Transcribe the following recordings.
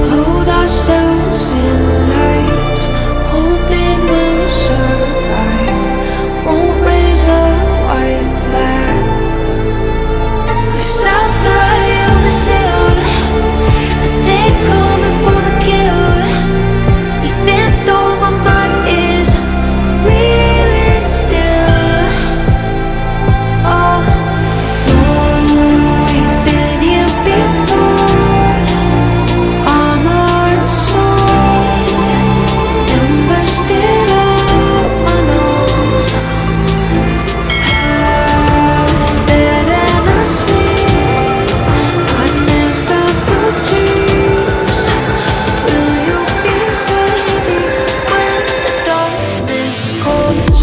Clothe ourselves in light, hoping we'll survive. Won't raise a white flag, 'cause after I am the shield, 'cause they coming for the kill. Even though my mind is reeling still. Oh, we've been here before. Armor and sword, embers spit up my nose. Half dead and asleep, nightmares start to dreams. Will you be ready when the darkness comes?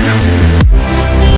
And